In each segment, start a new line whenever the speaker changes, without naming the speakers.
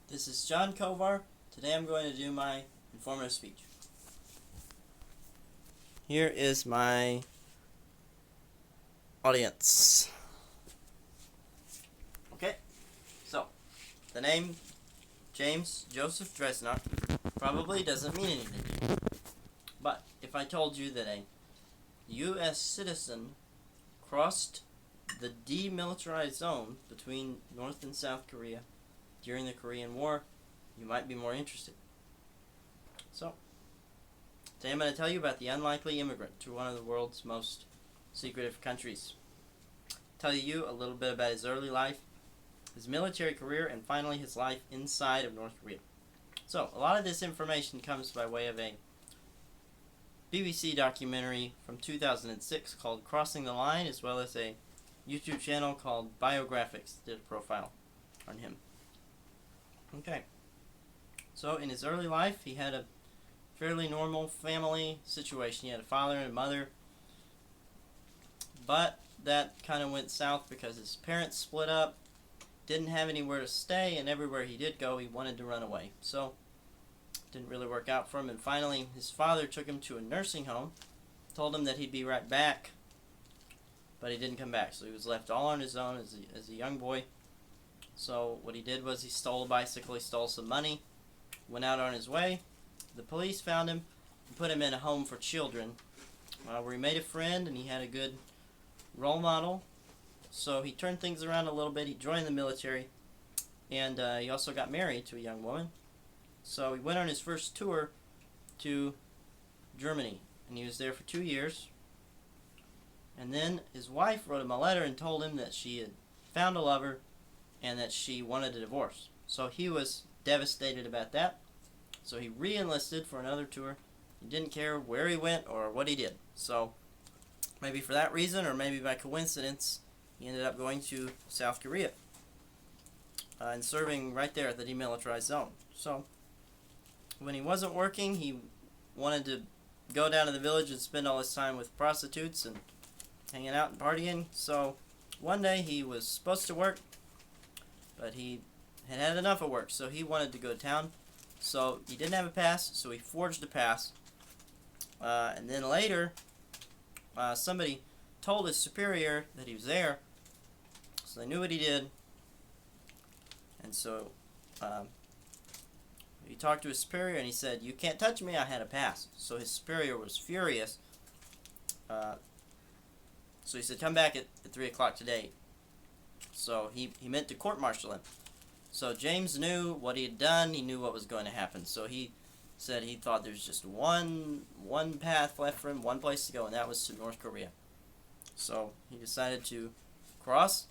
This is John Kovar. Today I'm going to do my informative speech. Here is my audience. Okay, so the name James Joseph Dresnok probably doesn't mean anything to you. But if I told you that a U.S. citizen crossed the demilitarized zone between North and South Korea during the Korean War, you might be more interested. So, today I'm going to tell you about the unlikely immigrant to one of the world's most secretive countries. Tell you a little bit about his early life, his military career, and finally his life inside of North Korea. So, a lot of this information comes by way of a BBC documentary from 2006 called Crossing the Line, as well as a YouTube channel called Biographics did a profile on him. Okay, so in his early life, he had a fairly normal family situation. He had a father and a mother, but that kind of went south because his parents split up, didn't have anywhere to stay, and everywhere he did go, he wanted to run away. So, didn't really work out for him, and finally, his father took him to a nursing home, told him that he'd be right back, but he didn't come back, so he was left all on his own as a young boy. So what he did was he stole a bicycle, he stole some money, went out on his way. The police found him and put him in a home for children where he made a friend and he had a good role model. So he turned things around a little bit. He joined the military and he also got married to a young woman. So he went on his first tour to Germany and he was there for 2 years. And then his wife wrote him a letter and told him that she had found a lover and that she wanted a divorce. So he was devastated about that. So he re-enlisted for another tour. He didn't care where he went or what he did. So maybe for that reason or maybe by coincidence, he ended up going to South Korea and serving right there at the demilitarized zone. So when he wasn't working, he wanted to go down to the village and spend all his time with prostitutes and hanging out and partying. So one day he was supposed to work, but he had had enough of work, so he wanted to go to town. So he didn't have a pass, so he forged a pass. And then later, somebody told his superior that he was there, so they knew what he did. And so he talked to his superior, and he said, "You can't touch me, I had a pass." So his superior was furious. So he said, "Come back at 3 o'clock today." So he meant to court-martial him. So James knew what he had done. He knew what was going to happen. So he said he thought there's just one path left for him, one place to go, and that was to North Korea. So he decided to cross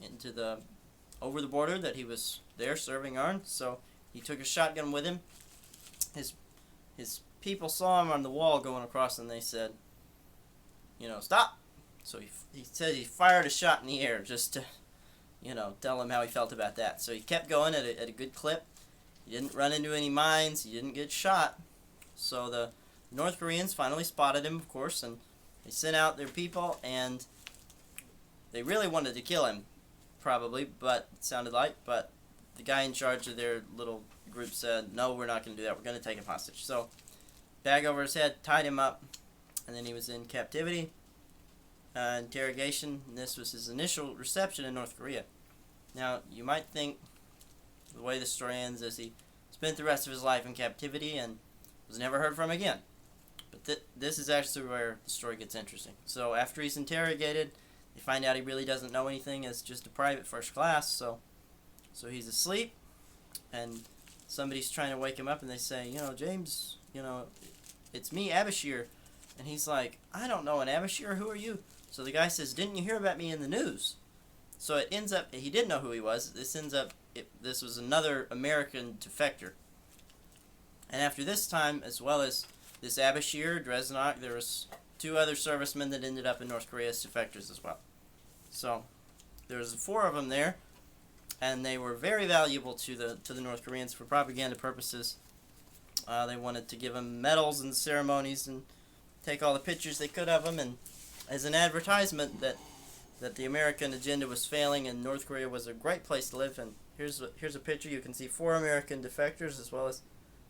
over the border that he was there serving on. So he took a shotgun with him. His people saw him on the wall going across, and they said, "Stop." So he said he fired a shot in the air just to tell him how he felt about that. So he kept going at a good clip. He didn't run into any mines. He didn't get shot. So the North Koreans finally spotted him, of course, and they sent out their people, and they really wanted to kill him, probably, but it sounded like, but the guy in charge of their little group said, "No, we're not going to do that. We're going to take him hostage." So bag over his head, tied him up, and then he was in captivity. Interrogation, and this was his initial reception in North Korea. Now, you might think the way the story ends is he spent the rest of his life in captivity and was never heard from again. But this is actually where the story gets interesting. So after he's interrogated, they find out he really doesn't know anything as just a private first class, so he's asleep, and somebody's trying to wake him up, and they say, "James, it's me, Abashir." And he's like, "I don't know an Abashir, who are you?" So the guy says, "Didn't you hear about me in the news?" So it ends up, he didn't know who he was. This was another American defector. And after this time, as well as this Abashir, Dresnok, there was 2 other servicemen that ended up in North Korea as defectors as well. So there was 4 of them there, and they were very valuable to the North Koreans for propaganda purposes. They wanted to give them medals and ceremonies and take all the pictures they could of them, and as an advertisement that the American agenda was failing and North Korea was a great place to live, and Here's a picture. You can see 4 American defectors as well as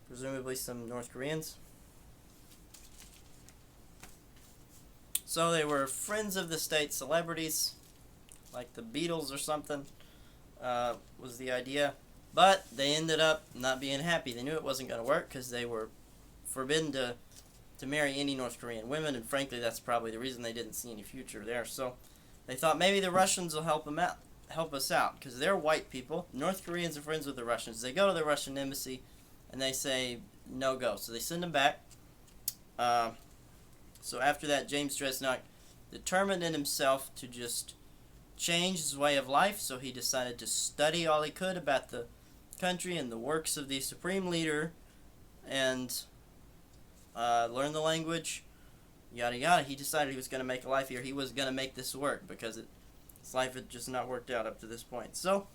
presumably some North Koreans. So they were friends of the state, celebrities, like the Beatles or something, was the idea. But they ended up not being happy. They knew it wasn't going to work because they were forbidden to marry any North Korean women, and frankly, that's probably the reason they didn't see any future there. So they thought maybe the Russians will help us out, because they're white people. North Koreans are friends with the Russians. They go to the Russian embassy, and they say no go. So they send them back. So after that, James Dresnok determined in himself to just change his way of life. So he decided to study all he could about the country and the works of the supreme leader, and learn the language, yada yada. He decided he was going to make a life here. He was going to make this work because his life had just not worked out up to this point. So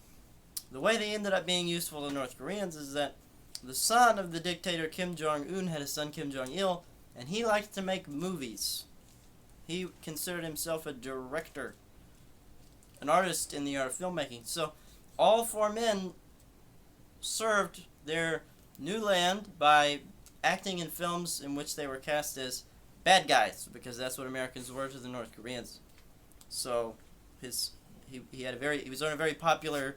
the way they ended up being useful to North Koreans is that the son of the dictator Kim Jong-un had a son, Kim Jong-il, and he liked to make movies. He considered himself a director, an artist in the art of filmmaking. So all 4 men served their new land by acting in films in which they were cast as bad guys, because that's what Americans were to the North Koreans. So he was on a very popular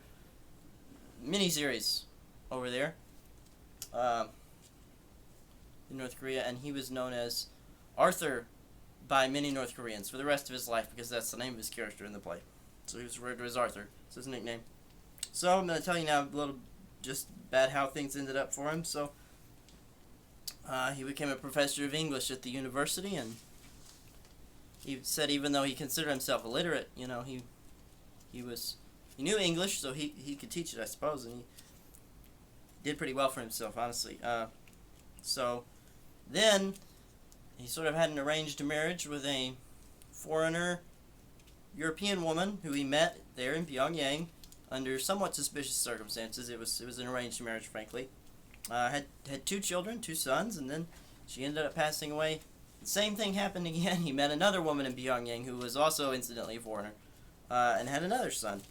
miniseries over there in North Korea, and he was known as Arthur by many North Koreans for the rest of his life, because that's the name of his character in the play. So he was referred to as Arthur. It's his nickname. So I'm going to tell you now a little just about how things ended up for him. So he became a professor of English at the university, and he said even though he considered himself illiterate, he knew English, so he could teach it, I suppose, and he did pretty well for himself, honestly. So then he sort of had an arranged marriage with a foreigner European woman who he met there in Pyongyang under somewhat suspicious circumstances. It was an arranged marriage, frankly. Had 2 children, 2 sons, and then she ended up passing away. The same thing happened again. He met another woman in Pyongyang who was also incidentally a foreigner, and had another son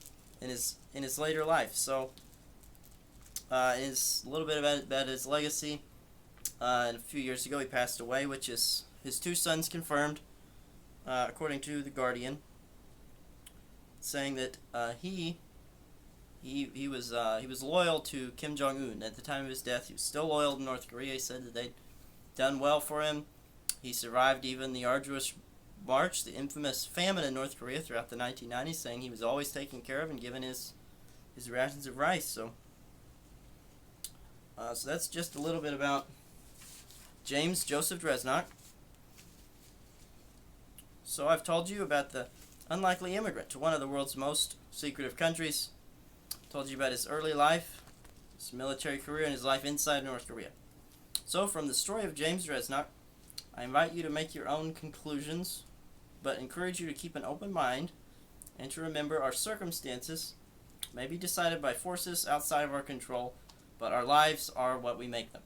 in his later life. So is a little bit about his legacy. And a few years ago he passed away, which is his 2 sons confirmed, according to The Guardian, saying that he was loyal to Kim Jong-un at the time of his death. He was still loyal to North Korea. He said that they'd done well for him. He survived even the arduous march, the infamous famine in North Korea throughout the 1990s, saying he was always taken care of and given his rations of rice. So that's just a little bit about James Joseph Dresnok. So I've told you about the unlikely immigrant to one of the world's most secretive countries. Told you about his early life, his military career, and his life inside North Korea. So from the story of James Dresnok, I invite you to make your own conclusions, but encourage you to keep an open mind and to remember our circumstances may be decided by forces outside of our control, but our lives are what we make them.